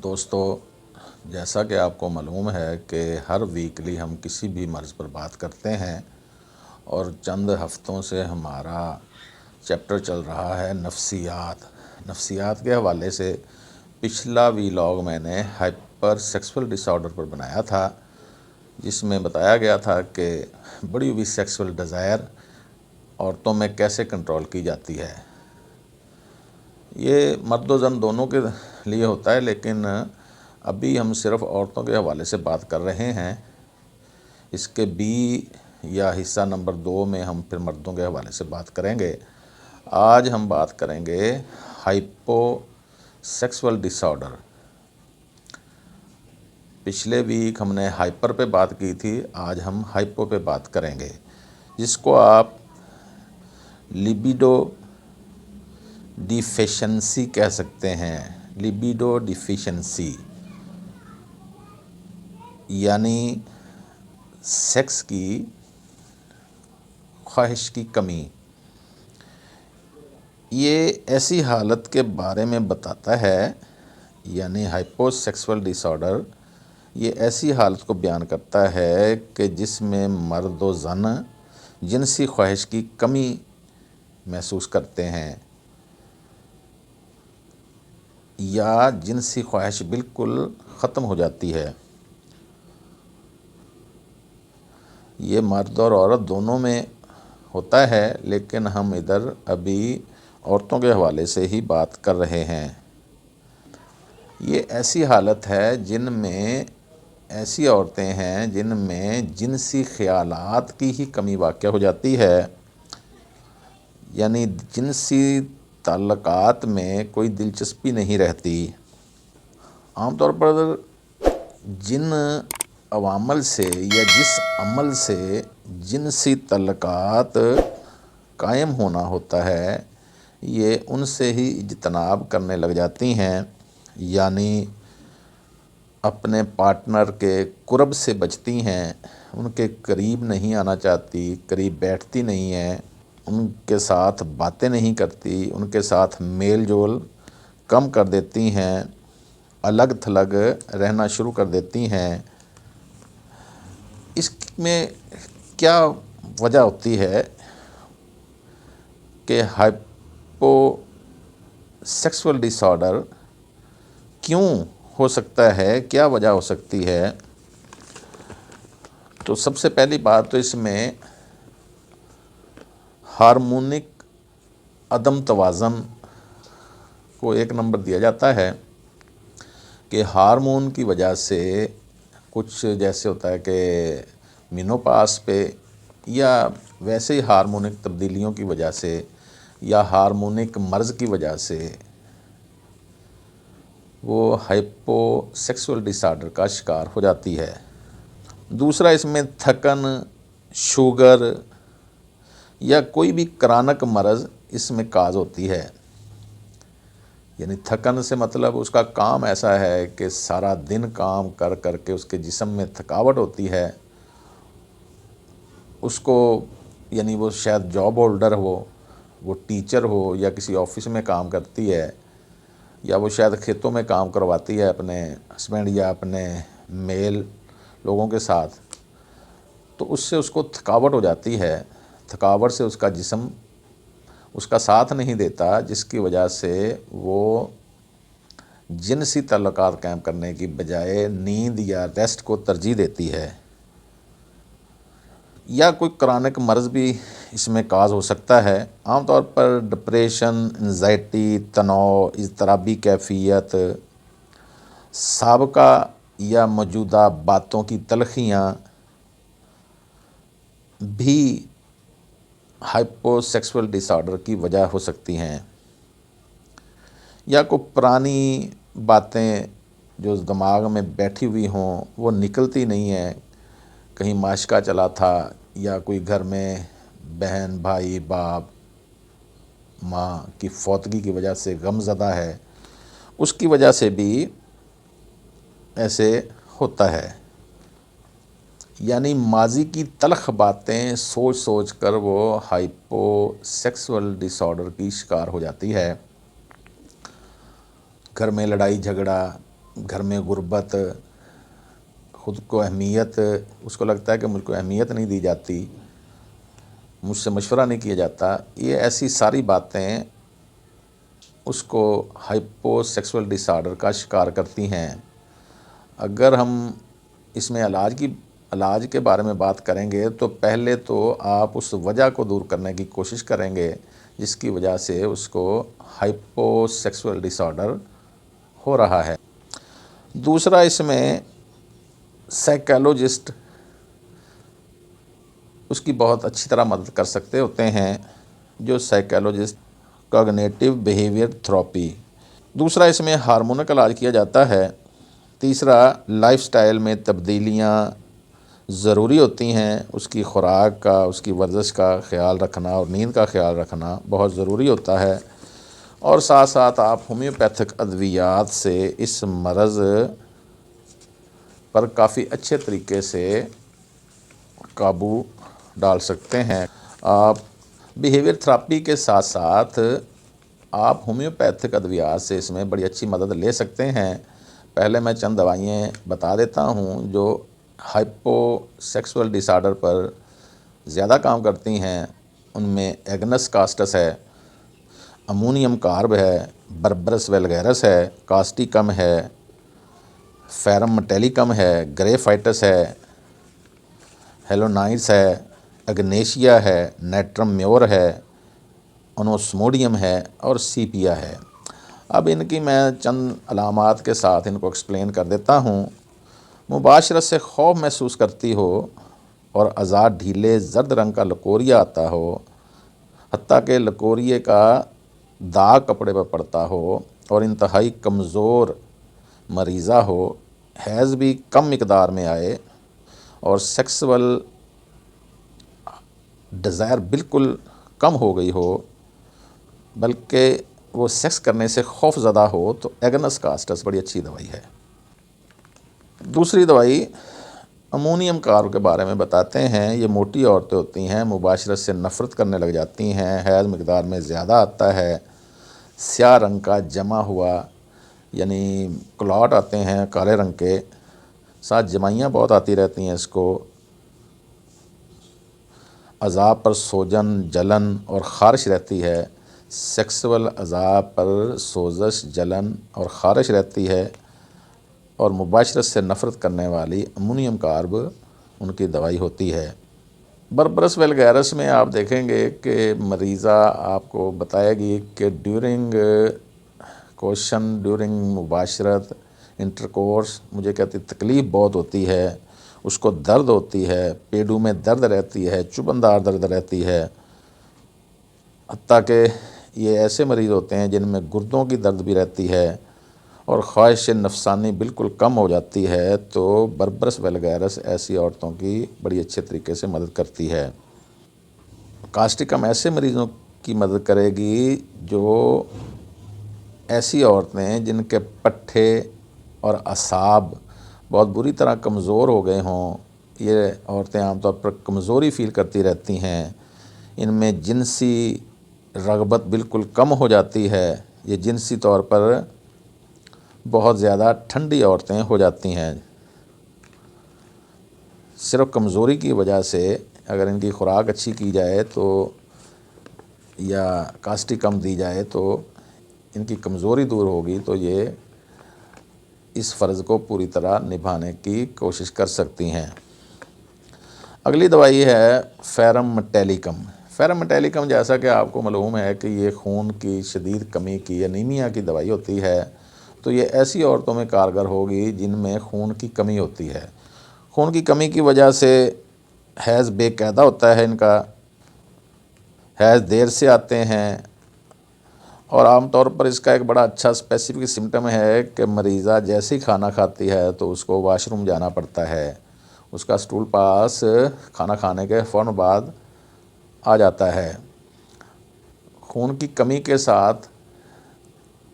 دوستو، جیسا کہ آپ کو معلوم ہے کہ ہر ویکلی ہم کسی بھی مرض پر بات کرتے ہیں اور چند ہفتوں سے ہمارا چیپٹر چل رہا ہے نفسیات کے حوالے سے پچھلا ویلاگ میں نے ہائپر سیکسول ڈس آرڈر پر بنایا تھا، جس میں بتایا گیا تھا کہ بڑی ہوئی سیکسول ڈیزائر عورتوں میں کیسے کنٹرول کی جاتی ہے۔ یہ مرد و زن دونوں کے لیے ہوتا ہے، لیکن ابھی ہم صرف عورتوں کے حوالے سے بات کر رہے ہیں۔ اس کے یا حصہ نمبر 2 میں ہم پھر مردوں کے حوالے سے بات کریں گے۔ آج ہم بات کریں گے ہائپو سیکسول ڈس آرڈر۔ پچھلے ویک ہم نے ہائپر پہ بات کی تھی، آج ہم ہائپو پہ بات کریں گے، جس کو آپ لیبیڈو ڈیفیشنسی کہہ سکتے ہیں۔ لیبیڈو ڈیفیشنسی یعنی سیکس کی خواہش کی کمی۔ یہ ایسی حالت کے بارے میں بتاتا ہے، یعنی ہائپو سیکسول ڈس آرڈر یہ ایسی حالت کو بیان کرتا ہے کہ جس میں مرد و زن جنسی خواہش کی کمی محسوس کرتے ہیں یا جنسی خواہش بالکل ختم ہو جاتی ہے۔ یہ مرد اور عورت دونوں میں ہوتا ہے، لیکن ہم ادھر ابھی عورتوں کے حوالے سے ہی بات کر رہے ہیں۔ یہ ایسی حالت ہے ایسی عورتیں ہیں جن میں جنسی خیالات کی ہی کمی واقع ہو جاتی ہے، یعنی جنسی تعلقات میں کوئی دلچسپی نہیں رہتی۔ عام طور پر جن عوامل سے یا جس عمل سے جنسی تعلقات قائم ہونا ہوتا ہے، یہ ان سے ہی اجتناب کرنے لگ جاتی ہیں، یعنی اپنے پارٹنر کے قرب سے بچتی ہیں، ان کے قریب نہیں آنا چاہتی، قریب بیٹھتی نہیں ہیں، ان کے ساتھ باتیں نہیں کرتی، ان کے ساتھ میل جول کم کر دیتی ہیں، الگ تھلگ رہنا شروع کر دیتی ہیں۔ اس میں کیا وجہ ہوتی ہے کہ ہائپو سیکسول ڈس آرڈر کیوں ہو سکتا ہے، کیا وجہ ہو سکتی ہے؟ تو سب سے پہلی بات تو اس میں ہارمونک عدم توازن کو ایک نمبر دیا جاتا ہے کہ ہارمون کی وجہ سے کچھ جیسے ہوتا ہے کہ مینوپاز پہ یا ویسے ہی ہارمونک تبدیلیوں کی وجہ سے یا ہارمونک مرض کی وجہ سے وہ ہائپو سیکسول ڈس آرڈر کا شکار ہو جاتی ہے۔ دوسرا، اس میں تھکن، شوگر یا کوئی بھی کرانک مرض اس میں کاز ہوتی ہے۔ یعنی تھکن سے مطلب اس کا کام ایسا ہے کہ سارا دن کام کر کر کے اس کے جسم میں تھکاوٹ ہوتی ہے، اس کو یعنی وہ شاید جاب ہولڈر ہو، وہ ٹیچر ہو یا کسی آفس میں کام کرتی ہے، یا وہ شاید کھیتوں میں کام کرواتی ہے اپنے ہسبینڈ یا اپنے میل لوگوں کے ساتھ، تو اس سے اس کو تھکاوٹ ہو جاتی ہے۔ تھکاوٹ سے اس کا جسم اس کا ساتھ نہیں دیتا، جس کی وجہ سے وہ جنسی تعلقات قائم کرنے کی بجائے نیند یا ریسٹ کو ترجیح دیتی ہے۔ یا کوئی کرانک مرض بھی اس میں کاز ہو سکتا ہے۔ عام طور پر ڈپریشن، انزائٹی، تناؤ، اضطرابی کیفیت، سابقہ یا موجودہ باتوں کی تلخیاں بھی ہائپو سیکسول ڈس آرڈر کی وجہ ہو سکتی ہیں۔ یا کوئی پرانی باتیں جو دماغ میں بیٹھی ہوئی ہوں وہ نکلتی نہیں ہیں، کہیں معاشقہ چلا تھا یا کوئی گھر میں بہن، بھائی، باپ، ماں کی فوتگی کی وجہ سے غم زدہ ہے، اس کی وجہ سے بھی ایسے ہوتا ہے۔ یعنی ماضی کی تلخ باتیں سوچ سوچ کر وہ ہائپو سیکسول ڈس آرڈر کی شکار ہو جاتی ہے۔ گھر میں لڑائی جھگڑا گھر میں غربت، خود کو اہمیت، اس کو لگتا ہے کہ مجھ کو اہمیت نہیں دی جاتی، مجھ سے مشورہ نہیں کیا جاتا، یہ ایسی ساری باتیں اس کو ہائپو سیکسول ڈس آرڈر کا شکار کرتی ہیں۔ اگر ہم اس میں علاج کے بارے میں بات کریں گے تو پہلے تو آپ اس وجہ کو دور کرنے کی کوشش کریں گے جس کی وجہ سے اس کو ہائپو سیکسول ڈس آرڈر ہو رہا ہے۔ دوسرا، اس میں سائیکالوجسٹ اس کی بہت اچھی طرح مدد کر سکتے ہوتے ہیں، جو سائیکالوجسٹ کوگنیٹیو بیہیویئر تھراپی۔ دوسرا، اس میں ہارمونک علاج کیا جاتا ہے۔ تیسرا، لائف سٹائل میں تبدیلیاں ضروری ہوتی ہیں، اس کی خوراک کا، اس کی ورزش کا خیال رکھنا اور نیند کا خیال رکھنا بہت ضروری ہوتا ہے، اور ساتھ ساتھ آپ ہومیوپیتھک ادویات سے اس مرض پر کافی اچھے طریقے سے قابو ڈال سکتے ہیں۔ آپ بیہیویئر تھراپی کے ساتھ ساتھ آپ ہومیوپیتھک ادویات سے اس میں بڑی اچھی مدد لے سکتے ہیں۔ پہلے میں چند دوائیں بتا دیتا ہوں جو ہائپو سیکسول ڈس آرڈر پر زیادہ کام کرتی ہیں۔ ان میں ایگنس کاسٹس ہے، امونیم کارب ہے، بربرس ویلگیرس ہے، کاسٹیکم ہے، فیرم میٹیلیکم ہے، گرے فائٹس ہے، ہیلونائٹس ہے، اگنیشیا ہے، نیٹرم میور ہے، انوسموڈیم ہے اور سیپیا ہے۔ اب ان کی میں چند علامات کے ساتھ ان کو ایکسپلین کر دیتا ہوں۔ مباشرت سے خوف محسوس کرتی ہو اور اعضاء ڈھیلے زرد رنگ کا لکوریا آتا ہو، حتیٰ کہ لکوریے کا داغ کپڑے پر پڑتا ہو، اور انتہائی کمزور مریضہ ہو، حیض بھی کم مقدار میں آئے، اور سیکسول ڈیزائر بالکل کم ہو گئی ہو، بلکہ وہ سیکس کرنے سے خوف زدہ ہو، تو ایگنس کاسٹس بڑی اچھی دوائی ہے۔ دوسری دوائی امونیم کارب کے بارے میں بتاتے ہیں۔ یہ موٹی عورتیں ہوتی ہیں، مباشرت سے نفرت کرنے لگ جاتی ہیں، حیض مقدار میں زیادہ آتا ہے، سیاہ رنگ کا جمع ہوا یعنی کلاٹ آتے ہیں کالے رنگ کے، ساتھ جمائیاں بہت آتی رہتی ہیں، اس کو اعضاء پر سوجن، جلن اور خارش رہتی ہے۔ سیکسول اعضاء پر سوزش، جلن اور خارش رہتی ہے، اور مباشرت سے نفرت کرنے والی امونیم کارب ان کی دوائی ہوتی ہے۔ بربرس ویلگیرس میں آپ دیکھیں گے کہ مریضہ آپ کو بتائے گی کہ ڈیورنگ کوشن، ڈیورنگ مباشرت، انٹرکورس مجھے کہتی تکلیف بہت ہوتی ہے، اس کو درد ہوتی ہے، پیڈو میں درد رہتی ہے، چبھندار درد رہتی ہے، حتیٰ کہ یہ ایسے مریض ہوتے ہیں جن میں گردوں کی درد بھی رہتی ہے، اور خواہش نفسانی بالکل کم ہو جاتی ہے، تو بربرس ویلگیرس ایسی عورتوں کی بڑی اچھے طریقے سے مدد کرتی ہے۔ کاسٹیکم ایسے مریضوں کی مدد کرے گی جو ایسی عورتیں جن کے پٹھے اور اعصاب بہت بری طرح کمزور ہو گئے ہوں۔ یہ عورتیں عام طور پر کمزوری فیل کرتی رہتی ہیں، ان میں جنسی رغبت بالکل کم ہو جاتی ہے، یہ جنسی طور پر بہت زیادہ ٹھنڈی عورتیں ہو جاتی ہیں۔ صرف کمزوری کی وجہ سے اگر ان کی خوراک اچھی کی جائے تو یا کاسٹیکم دی جائے تو ان کی کمزوری دور ہوگی، تو یہ اس فرض کو پوری طرح نبھانے کی کوشش کر سکتی ہیں۔ اگلی دوائی ہے فیرم میٹیلیکم۔ فیرم میٹیلیکم جیسا کہ آپ کو معلوم ہے کہ یہ خون کی شدید کمی کی، انیمیا کی دوائی ہوتی ہے، تو یہ ایسی عورتوں میں کارگر ہوگی جن میں خون کی کمی ہوتی ہے۔ خون کی کمی کی وجہ سے حیض بے قاعدہ ہوتا ہے، ان کا حیض دیر سے آتے ہیں، اور عام طور پر اس کا ایک بڑا اچھا اسپیسیفک سمٹم ہے کہ مریضہ جیسے ہی کھانا کھاتی ہے تو اس کو واش روم جانا پڑتا ہے، اس کا اسٹول پاس کھانا کھانے کے فوراً بعد آ جاتا ہے۔ خون کی کمی کے ساتھ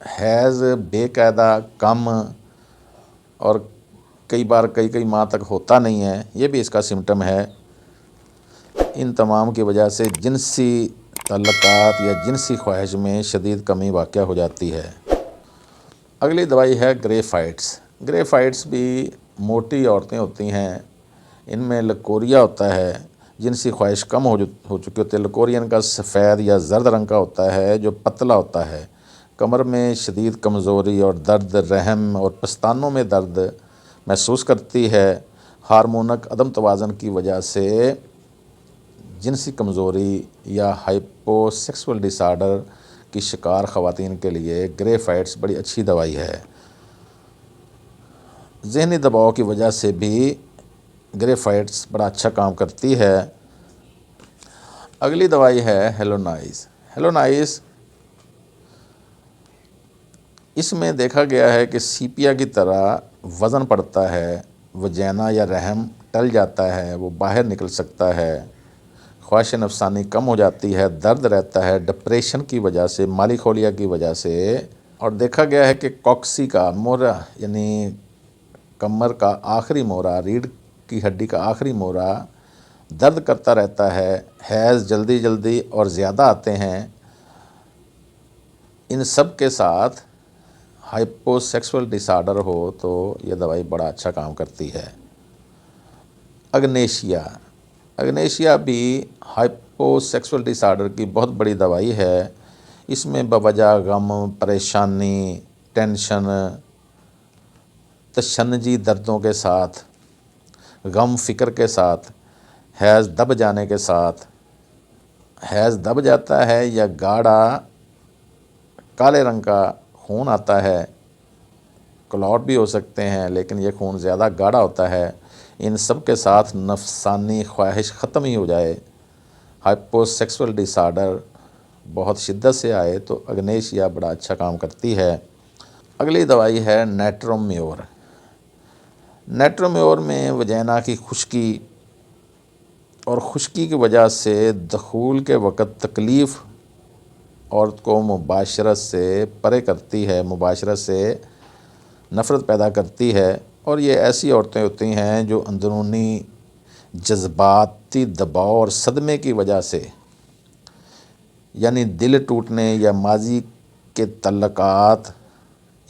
حیض بے قاعدہ، کم، اور کئی بار کئی ماہ تک ہوتا نہیں ہے، یہ بھی اس کا سمٹم ہے۔ ان تمام کی وجہ سے جنسی تعلقات یا جنسی خواہش میں شدید کمی واقع ہو جاتی ہے۔ اگلی دوائی ہے گریفائٹس۔ گریفائٹس بھی موٹی عورتیں ہوتی ہیں، ان میں لکوریا ہوتا ہے، جنسی خواہش کم ہو چکی ہوتی ہے۔ لکوریا ان کا سفید یا زرد رنگ کا ہوتا ہے جو پتلا ہوتا ہے۔ کمر میں شدید کمزوری اور درد، رحم اور پستانوں میں درد محسوس کرتی ہے۔ ہارمونک عدم توازن کی وجہ سے جنسی کمزوری یا ہائپو سیکسول ڈس آرڈر کی شکار خواتین کے لیے گریفائٹس بڑی اچھی دوائی ہے۔ ذہنی دباؤ کی وجہ سے بھی گریفائٹس بڑا اچھا کام کرتی ہے۔ اگلی دوائی ہے ہیلونائز۔ ہیلونائز اس میں دیکھا گیا ہے کہ سیپیا کی طرح وزن پڑتا ہے، وجینا یا رحم ٹل جاتا ہے، وہ باہر نکل سکتا ہے، خواہش نفسانی کم ہو جاتی ہے، درد رہتا ہے ڈپریشن کی وجہ سے، مالی خولیا کی وجہ سے، اور دیکھا گیا ہے کہ کوکسی کا مورا یعنی کمر کا آخری مورا، ریڑھ کی ہڈی کا آخری مورا درد کرتا رہتا ہے، حیض جلدی اور زیادہ آتے ہیں۔ ان سب کے ساتھ ہائپو سیکسول ڈس آرڈر ہو تو یہ دوائی بڑا اچھا کام کرتی ہے۔ اگنیشیا بھی ہائپو سیکسول ڈس آرڈر کی بہت بڑی دوائی ہے۔ اس میں بوجہ غم، پریشانی، ٹینشن، تشنجی دردوں کے ساتھ، غم فکر کے ساتھ، حیض دب جانے کے ساتھ، حیض دب جاتا ہے یا گاڑھا کالے رنگ کا خون آتا ہے، کلوٹ بھی ہو سکتے ہیں لیکن یہ خون زیادہ گاڑھا ہوتا ہے، ان سب کے ساتھ نفسانی خواہش ختم ہی ہو جائے، ہائپو سیکسول ڈس آرڈر بہت شدت سے آئے تو اگنیشیا بڑا اچھا کام کرتی ہے۔ اگلی دوائی ہے نیٹرومیور۔ نیٹرومیور میں وجینا کی خشکی اور خشکی کی وجہ سے دخول کے وقت تکلیف عورت کو مباشرت سے پرے کرتی ہے، مباشرت سے نفرت پیدا کرتی ہے، اور یہ ایسی عورتیں ہوتی ہیں جو اندرونی جذباتی دباؤ اور صدمے کی وجہ سے، یعنی دل ٹوٹنے یا ماضی کے تعلقات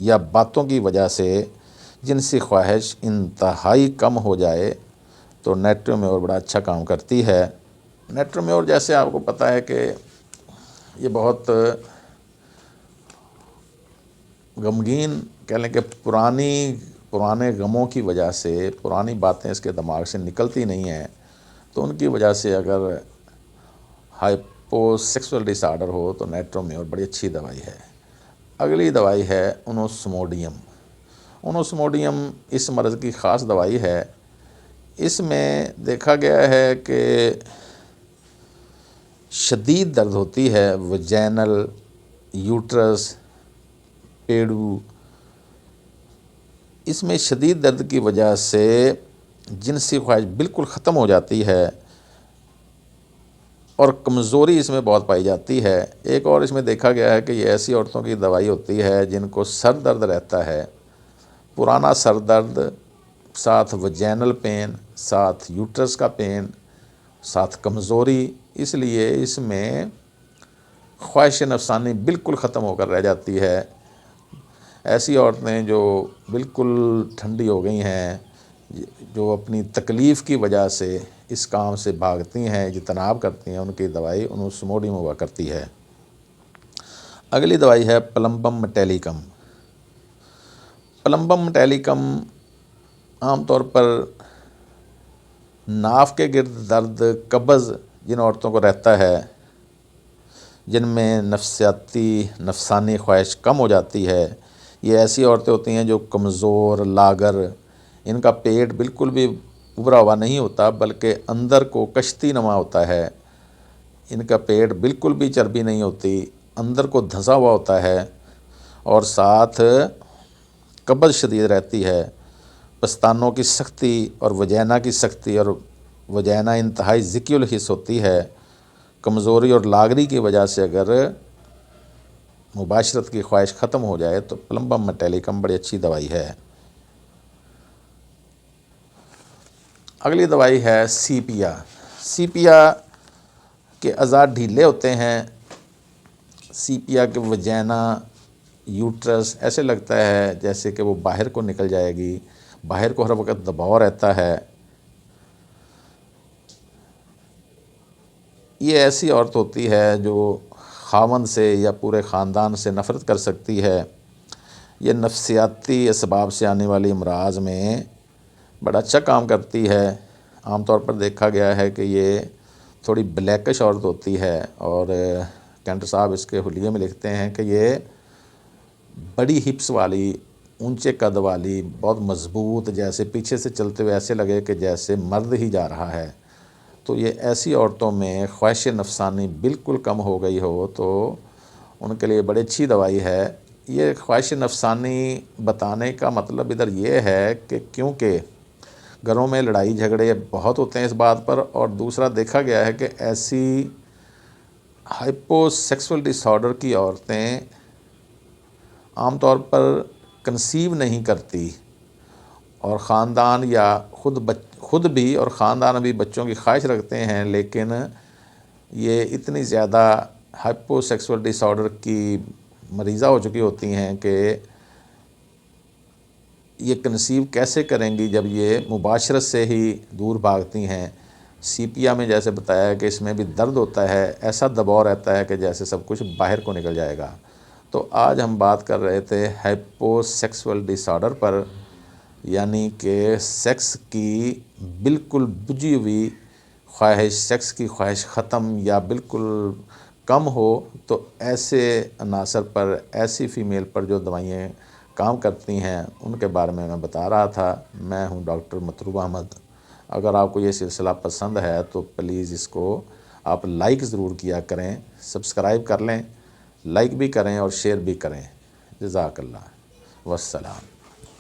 یا باتوں کی وجہ سے جنسی خواہش انتہائی کم ہو جائے تو نیٹرومیور بڑا اچھا کام کرتی ہے۔ نیٹرومیور جیسے آپ کو پتہ ہے کہ یہ بہت غمگین کہہ لیں کہ پرانے غموں کی وجہ سے، پرانی باتیں اس کے دماغ سے نکلتی نہیں ہیں، تو ان کی وجہ سے اگر ہائپو سیکسول ڈس آرڈر ہو تو نیٹرومیور بڑی اچھی دوائی ہے۔ اگلی دوائی ہے انوسموڈیم۔ انوسموڈیم اس مرض کی خاص دوائی ہے۔ اس میں دیکھا گیا ہے کہ شدید درد ہوتی ہے، وجینل، یوٹرس، پیڑو، اس میں شدید درد کی وجہ سے جنسی خواہش بالکل ختم ہو جاتی ہے اور کمزوری اس میں بہت پائی جاتی ہے۔ ایک اور اس میں دیکھا گیا ہے کہ یہ ایسی عورتوں کی دوائی ہوتی ہے جن کو سر درد رہتا ہے، پرانا سر درد، ساتھ وجینل پین، ساتھ یوٹرس کا پین، ساتھ کمزوری، اس لیے اس میں خواہش نفسانی بالکل ختم ہو کر رہ جاتی ہے۔ ایسی عورتیں جو بالکل ٹھنڈی ہو گئی ہیں، جو اپنی تکلیف کی وجہ سے اس کام سے بھاگتی ہیں، اجتناب کرتی ہیں، ان کی دوائی انوسموڈیم ہوا کرتی ہے۔ اگلی دوائی ہے پلمبم میٹیلیکم۔ پلمبم میٹیلیکم عام طور پر ناف کے گرد درد، قبض جن عورتوں کو رہتا ہے، جن میں نفسانی خواہش کم ہو جاتی ہے، یہ ایسی عورتیں ہوتی ہیں جو کمزور، لاغر، ان کا پیٹ بالکل بھی ابھرا ہوا نہیں ہوتا بلکہ اندر کو کشتی نما ہوتا ہے، ان کا پیٹ بالکل بھی چربی نہیں ہوتی، اندر کو دھنسا ہوا ہوتا ہے، اور ساتھ قبض شدید رہتی ہے، پستانوں کی سختی اور وجینا کی سختی، اور وجینا انتہائی ذکی الحس ہوتی ہے۔ کمزوری اور لاغری کی وجہ سے اگر مباشرت کی خواہش ختم ہو جائے تو پلمبم میٹیلیکم بڑی اچھی دوائی ہے۔ اگلی دوائی ہے سیپیا۔ سیپیا کے اعضاء ڈھیلے ہوتے ہیں، سیپیا کے وجینا یوٹرس ایسے لگتا ہے جیسے کہ وہ باہر کو نکل جائے گی، باہر کو ہر وقت دباؤ رہتا ہے۔ یہ ایسی عورت ہوتی ہے جو خاوند سے یا پورے خاندان سے نفرت کر سکتی ہے۔ یہ نفسیاتی اسباب سے آنے والی امراض میں بڑا اچھا کام کرتی ہے۔ عام طور پر دیکھا گیا ہے کہ یہ تھوڑی بلیکش عورت ہوتی ہے، اور کینٹر صاحب اس کے حلیے میں لکھتے ہیں کہ یہ بڑی ہپس والی، اونچے قد والی، بہت مضبوط، جیسے پیچھے سے چلتے ہوئے ایسے لگے کہ جیسے مرد ہی جا رہا ہے۔ تو یہ ایسی عورتوں میں خواہش نفسانی بالکل کم ہو گئی ہو تو ان کے لیے بڑی اچھی دوائی ہے۔ یہ خواہش نفسانی بتانے کا مطلب ادھر یہ ہے کہ کیونکہ گھروں میں لڑائی جھگڑے بہت ہوتے ہیں اس بات پر، اور دوسرا دیکھا گیا ہے کہ ایسی ہائپو سیکسول ڈس آرڈر کی عورتیں عام طور پر کنسیو نہیں کرتی، اور خاندان یا خود بھی اور خاندان بھی بچوں کی خواہش رکھتے ہیں، لیکن یہ اتنی زیادہ ہائپو سیکسول ڈس آرڈر کی مریضہ ہو چکی ہوتی ہیں کہ یہ کنسیو کیسے کریں گی جب یہ مباشرت سے ہی دور بھاگتی ہیں۔ سیپیا میں جیسے بتایا کہ اس میں بھی درد ہوتا ہے، ایسا دباؤ رہتا ہے کہ جیسے سب کچھ باہر کو نکل جائے گا۔ تو آج ہم بات کر رہے تھے ہائپو سیکسول ڈس آرڈر پر، یعنی کہ سیکس کی بالکل بجھی ہوئی خواہش، سیکس کی خواہش ختم یا بالکل کم ہو، تو ایسے عناصر پر، ایسی فیمیل پر جو دوائیں کام کرتی ہیں ان کے بارے میں بتا رہا تھا۔ میں ہوں ڈاکٹر مطلوب احمد۔ اگر آپ کو یہ سلسلہ پسند ہے تو پلیز اس کو آپ لائک ضرور کیا کریں، سبسکرائب کر لیں، لائک بھی کریں اور شیئر بھی کریں۔ جزاک اللہ، والسلام۔